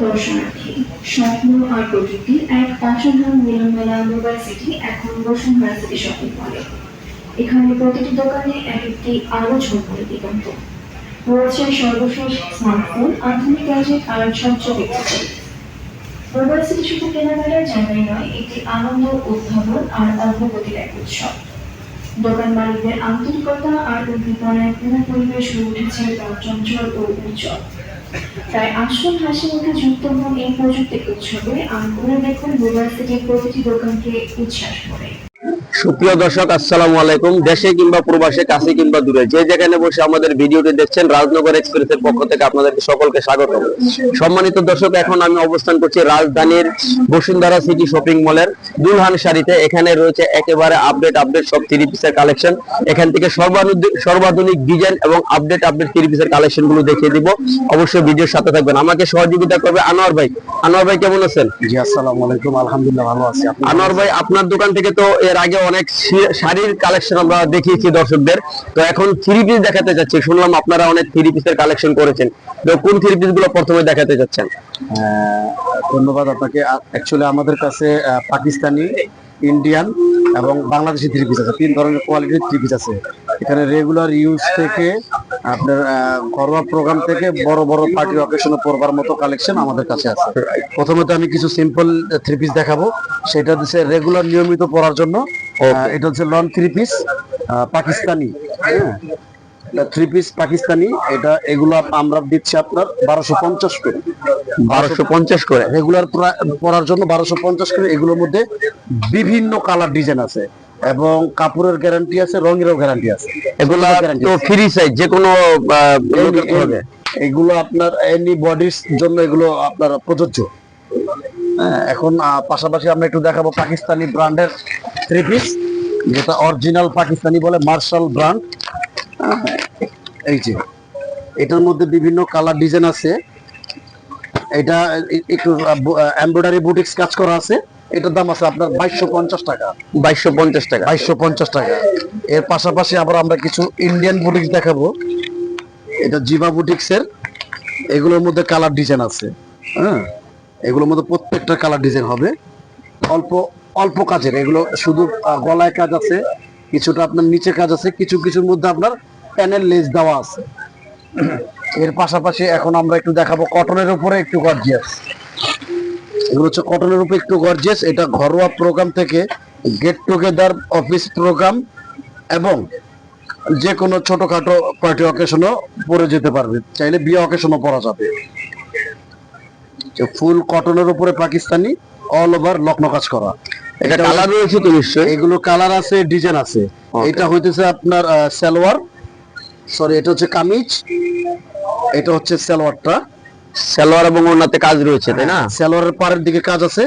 দর্শনার্থী, স্বপ্ন আর প্রযুক্তির এক অসাধারণ মিলনমেলা মোবাইল সিটি এখন বসুন্ধরা সিটি শপিং মলে। এখানে প্রতিটি দোকানে এক একটি আলো ঝলমলে দিগন্ত। রয়েছে সর্বশেষ স্মার্টফোন, আধুনিক গ্যাজেট আর সবচেয়ে বিখ্যাত। মোবাইল সিটি শুধু কেনাকাটার জায়গায় নয়, একটি আনন্দ, উদ্ভাবন আর অগ্রগতির এক উৎসব। দোকান মালিকদের আন্তরিকতা আর উদ্দীপনায় পুরো পরিবেশ হয়ে উঠেছে চঞ্চল ও উজ্জ্বল। তাই আসুন হাসি মুখে যুক্ত হন এই প্রযুক্তি উৎসবে আর ঘুরে দেখুন মোবাইল সিটির প্রতিটি দোকানকে উচ্ছ্বাস করে। সুপ্রিয় দর্শক, আসসালামু আলাইকুম। দেশে কিংবা প্রবাসে, কাছে কিংবা দূরে, যে যেখানে বসে আমাদের ভিডিওটি দেখছেন, রাজনগর এক্সপ্রেসের পক্ষ থেকে আপনাদেরকে সকলকে স্বাগত। সম্মানিত দর্শক, এখন আমি অবস্থান করছি রাজধানীর বসুন্ধরা সিটি শপিং মলের দুলহান শাড়িতে। এখানে রয়েছে একেবারে আপডেট সব থ্রি পিসের কালেকশন। এখান থেকে সর্বাধুনিক ডিজাইন এবং আপডেট থ্রি পিসের কালেকশন গুলো দেখিয়ে দিব। অবশ্যই ভিডিওর সাথে থাকবেন। আমাকে সহযোগিতা করবে আনোয়ার ভাই। আনোয়ার ভাই কেমন আছেন? জি, আসসালামু আলাইকুম। আলহামদুলিল্লাহ, ভালো আছি। আনোয়ার ভাই, আপনার দোকান থেকে তো এর আগে অনেক শাড়ির কালেকশন আমরা দেখিয়েছি দর্শকদের, তো এখন থ্রি পিস দেখাতে যাচ্ছি। শুনলাম আপনারা অনেক থ্রি পিসের কালেকশন করেছেন, তো কোন থ্রি পিস গুলো প্রথমে দেখাতে যাচ্ছেন? ধন্যবাদ আপনাকে। অ্যাকচুয়ালি আমাদের কাছে পাকিস্তানি, ইন্ডিয়ান এবং বাংলাদেশি থ্রি পিস আছে। তিন ধরনের কোয়ালিটির থ্রি পিস আছে এখানে। রেগুলার ইউজ থেকে আপনার ঘরোয়া প্রোগ্রাম থেকে বড় বড় পার্টি অকেশনে পরবার মতো কালেকশন আমাদের কাছে আছে। প্রথমত আমি কিছু সিম্পল থ্রি পিস দেখাবো, সেটা হচ্ছে রেগুলার নিয়মিত পরার জন্য। এটা হচ্ছে long three piece Pakistani, three piece Pakistani. এগুলো আমরা দিচ্ছি আপনার 1250 করে। 1250 করে রেগুলার পরার জন্য 1250 করে। এগুলোর মধ্যে বিভিন্ন কালার ডিজাইন আছে এবং কাপড়ের গ্যারান্টি আছে, রঙেরও গ্যারান্টি আছে। এগুলো তো ফ্রি সাইজ, যে কোনো হবে। এগুলো আপনার এনি বডির জন্য এগুলো আপনার প্রযোজ্য। এখন পাশাপাশি আমরা একটু দেখাবো পাকিস্তানি ব্র্যান্ডের থ্রি পিস, যেটা অরিজিনাল পাকিস্তানি বলে, মার্শাল ব্র্যান্ড। এই যে এটার মধ্যে বিভিন্ন কালার ডিজাইন আছে। এটা একটু এমব্রয়ডারি বুটিক্স কাজ করা আছে। এটার দাম আছে আপনার 2250 টাকা। 2250 টাকা। এর পাশাপাশি আবার আমরা কিছু ইন্ডিয়ান বুটিক্স দেখাবো। এটা জিবা বুটিক্স এর। এগুলোর মধ্যে কালার ডিজাইন আছে। এগুলোর মধ্যে প্রত্যেকটা কালার ডিজাইন হবে। অল্প অল্প কাজের এগুলো, শুধু গলায় কাজ আছে, কিছুটা আপনার নিচে কাজ আছে, কিছুর মধ্যে আপনার প্যানেল লেস দেওয়া আছে। এর পাশাপাশি এখন আমরা একটু দেখাবো কটনের উপরে একটু গর্জিয়াস। এগুলো হচ্ছে কটনের উপরে একটু গর্জিয়াস। এটা ঘরোয়া প্রোগ্রাম থেকে গেট টুগেদার, অফিস প্রোগ্রাম এবং যে কোনো ছোটখাটো পার্টি অকেশনও পরে যেতে পারবে, চাইলে বিয়ে অকেশনও পরা যাবে। ফুল কটনের উপরে পাকিস্তানি, অল ওভার লখনৌ কাজ করা। এটা কালার রয়েছে তো নিশ্চয়ই? এগুলো কালার আছে, ডিজাইন আছে। এটা হইতেছে আপনার সালোয়ার, সরি এটা হচ্ছে কামিজ, এটা হচ্ছে সালোয়ারটা। সালোয়ার এবং ওড়নাতে কাজ রয়েছে, তাই না? সালোয়ারের পাড়ের দিকে কাজ আছে।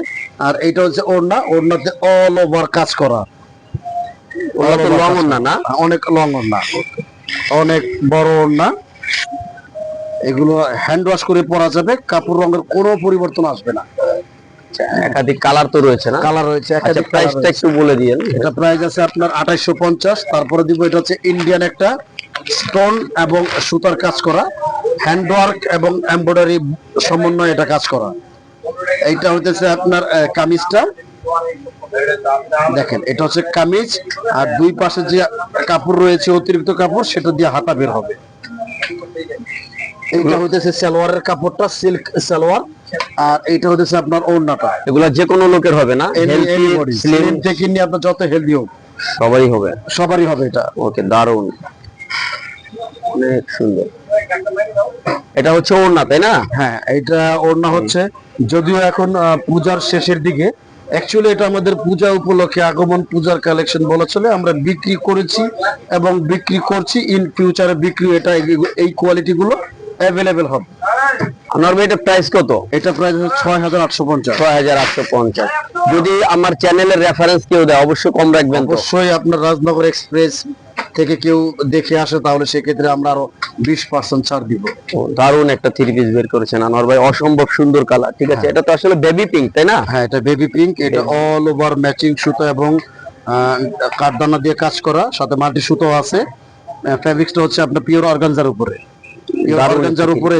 আর এটা হচ্ছে ওড়না, ওড়নাতে অল ওভার কাজ করা। লং ওড়না না? অনেক লং ওড়না, অনেক বড় ওড়না। এগুলো হ্যান্ড ওয়াশ করে পরা যাবে, কাপড় রঙের কোনো পরিবর্তন আসবে না। একাধিক কালার তো রয়েছে না? কালার রয়েছে। আচ্ছা, প্রাইসটা একটু বলে দিয়েন। এটা প্রাইস আছে আপনার 2850। তারপরে দিব এটা হচ্ছে ইন্ডিয়ান একটা স্টোন এবং সুতার কাজ করা, হ্যান্ড ওয়ার্ক এবং এমব্রয়ডারি সমন্বয়ে এটা কাজ করা। এইটা হইতেছে আপনার কামিজটা। দেখেন, এটা হচ্ছে কামিজ, আর দুই পাশে যে কাপড় রয়েছে অতিরিক্ত কাপড়, সেটা দিয়ে হাতা বের হবে। এইটা হইতেছে সালোয়ারের কাপড়টা, সিল্ক সালোয়ার। আর এইটা হইতেছে আপনার ওড়নাটা। এগুলা যে কোনো লোকের হবে না? স্লিম থেকে নিয়ে আপনার যত হেলদি হোক সবারই হবে এটা। ওকে, দারুন, অনেক সুন্দর। এটা হচ্ছে ওড়না, তাই না? হ্যাঁ, এটা ওড়না হচ্ছে, যদিও এখন পূজার শেষের দিকে। অ্যাকচুয়ালি এটা আমাদের পূজা উপলক্ষে আগমন, পূজার কালেকশন বলা চলে। আমরা বিক্রি করেছি এবং বিক্রি করছি, ইন ফিউচারে বিক্রি এটা এই কোয়ালিটি গুলো অ্যাভেলেবেল হবে। আমার ভাই, এটা প্রাইস কত? এটা প্রাইস 6850। 6850। যদি আমার চ্যানেলের রেফারেন্স কেউ দেয়, অবশ্যই কম রাখবেন। অবশ্যই আপনার রাজনগর এক্সপ্রেস থেকে কেউ দেখে আসে, তাহলে সেক্ষেত্রে আমরা আরো 20% ছাড় দিব। দারুন একটা থ্রি পিস বের করেছেন আনোয়ার ভাই, অসম্ভব সুন্দর কালার। ঠিক আছে, এটা তো আসলে বেবি পিঙ্ক, তাই না? হ্যাঁ, এটা বেবি পিঙ্ক। এটা অল ওভার ম্যাচিং সুতো এবং কাঠদানা দিয়ে কাজ করা, সাথে মাটি সুতো আছে। ফেব্রিক্সটা হচ্ছে আপনার পিওর অর্গানজার উপরে,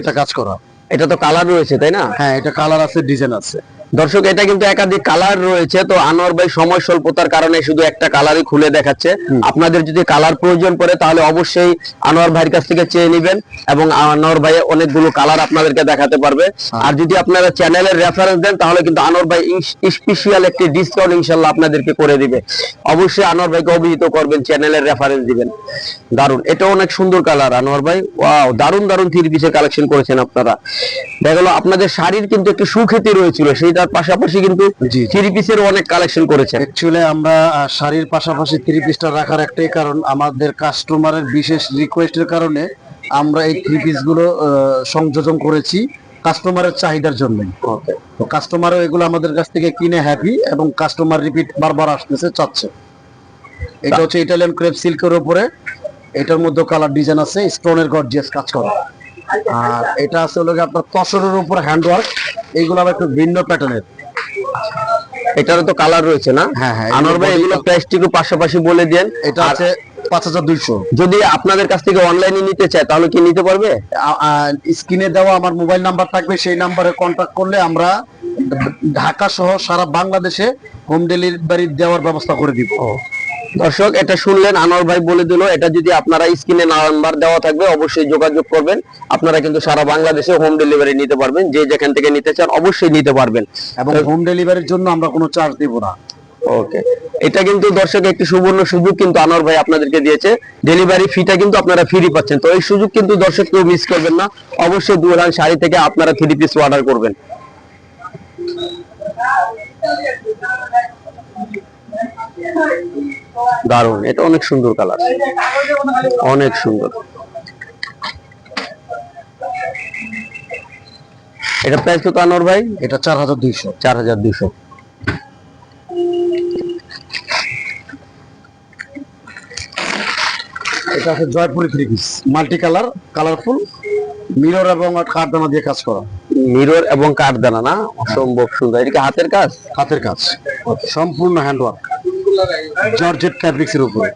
এটা কাজ করা। এটা তো কালার রয়েছে তাই না? হ্যাঁ, এটা কালার আছে, ডিজাইন আছে। দর্শক এটা কিন্তু একাধিক কালার রয়েছে, তো আনোয়ার ভাই সময় স্বল্পতার কারণে শুধু একটা কালারই খুলে দেখাচ্ছে। আপনাদের যদি কালার প্রয়োজন পড়ে তাহলে অবশ্যই আনোয়ার ভাইয়ের কাছ থেকে চেয়ে নেবেন, এবং আনোয়ার ভাই অনেকগুলো কালার আপনাদেরকে দেখাতে পারবে। আর যদি আপনারা চ্যানেলের রেফারেন্স দেন তাহলে কিন্তু আনোয়ার ভাই স্পেশাল একটি ডিসকাউন্ট ইনশাআল্লাহ আপনাদেরকে করে দিবে। অবশ্যই আনোয়ার ভাইকে অভিহিত করবেন, চ্যানেলের রেফারেন্স দিবেন। দারুন, এটা অনেক সুন্দর কালার আনোয়ার ভাই। ওয়াও, দারুন দারুন থ্রি পিসের কালেকশন করেছেন আপনারা। দেখা গেল আপনাদের শাড়ির কিন্তু একটু সুখ্যাতি রয়েছিল, সেইটার পাশাপাশি কিন্তু থ্রি পিসের অনেক কালেকশন করেছেন। অ্যাকচুয়ালি আমরা শাড়ির পাশাপাশি থ্রি পিসটা রাখার একটাই কারণ, আমাদের কাস্টমারের বিশেষ রিকোয়েস্টের কারণে আমরা এই থ্রি পিস গুলো সংযোজন করেছি কাস্টমারের চাহিদার জন্য। তো কাস্টমারও এগুলো আমাদের কাছ থেকে কিনে হ্যাপি, এবং কাস্টমার রিপিট বারবার আসতেছে, চাচ্ছে। এটা হচ্ছে ইটালিয়ান ক্রেপ সিল্কের উপরে, এটার মধ্যে কালার ডিজাইন আছে, স্টোনের গর্জিয়াস কাজ করা। আর এটা আছে হলো আপনার তসরের উপর হ্যান্ডওয়ার্ক, এইগুলো আবার একটু ভিন্ন প্যাটার্নের। এটারও তো কালার রয়েছে না? হ্যাঁ হ্যাঁ, আনোয়ার ভাই এগুলো প্রাইসটা একটু পাশাপাশি বলে দেন। এটা আছে 5200। যদি আপনাদের কাছ থেকে অনলাইনে নিতে চায় তাহলে কি নিতে পারবে? স্ক্রিনে দেওয়া আমার মোবাইল নাম্বার থাকবে, সেই নাম্বারে কন্ট্যাক্ট করলে আমরা ঢাকা সহ সারা বাংলাদেশে হোম ডেলিভারি দেওয়ার ব্যবস্থা করে দিব। দর্শক এটা শুনলেন, আনোয়ার ভাই বলে দিল, এটা যদি আপনারা স্ক্রিনে নাম্বার দেওয়া থাকবে অবশ্যই যোগাযোগ করবেন। আপনারা কিন্তু সারা বাংলাদেশে হোম ডেলিভারি নিতে পারবেন, যে যেখান থেকে নিতে চান অবশ্যই নিতে পারবেন, এবং হোম ডেলিভারির জন্য আমরা কোনো চার্জ দিব না। ওকে, এটা কিন্তু দর্শক একটি সুবর্ণ সুযোগ কিন্তু আনোয়ার ভাই আপনাদেরকে দিয়েছে। ডেলিভারি ফিটা কিন্তু আপনারা ফ্রি পাচ্ছেন, তো এই সুযোগ কিন্তু দর্শক কেউ মিস করবেন না। অবশ্যই দুলান শাড়ি থেকে আপনারা থ্রি পিস অর্ডার করবেন। দারুন, এটা অনেক সুন্দর কালার, অনেক সুন্দর। এটা প্রাইস কত আনোয়ার ভাই? এটা 4200। 4200। এটা আছে Jaipuri three piece, multi colour, colourful, mirror এবং কাঠদানা দিয়ে কাজ করা। মিরর এবং কাঠদানা না? অসম্ভব সুন্দর। এটা কি হাতের কাজ? হাতের কাজ, সম্পূর্ণ হ্যান্ডওয়ার্ক, জর্জেট ফ্যাব্রিক্স এর উপরে।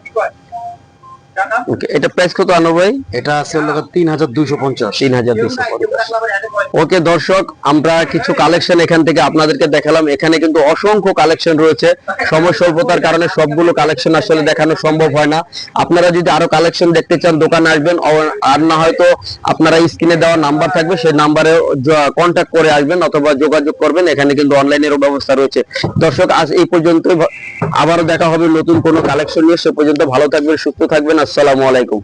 ওকে, এটা প্রাইস কত আনোয়ার ভাই? এটা আছে হলো 3250। 3250। ওকে দর্শক, আমরা কিছু কালেকশন এখান থেকে আপনাদেরকে দেখালাম। এখানে কিন্তু অসংখ্য কালেকশন রয়েছে, সময় স্বল্পতার কারণে সবগুলো কালেকশন আসলে দেখানো সম্ভব হয় না। আপনারা যদি আরো কালেকশন দেখতে চান দোকানে আসবেন, আর না হয়তো আপনারা স্ক্রিনে দেওয়া নাম্বার থাকবে, সেই নাম্বারে কন্ট্যাক্ট করে আসবেন অথবা যোগাযোগ করবেন। এখানে কিন্তু অনলাইনেরও ব্যবস্থা রয়েছে। দর্শক আজ এই পর্যন্তই, আবারও দেখা হবে নতুন কোনো কালেকশন নিয়ে। সে পর্যন্ত ভালো থাকবেন, সুস্থ থাকবেন। আসসালামু আলাইকুম।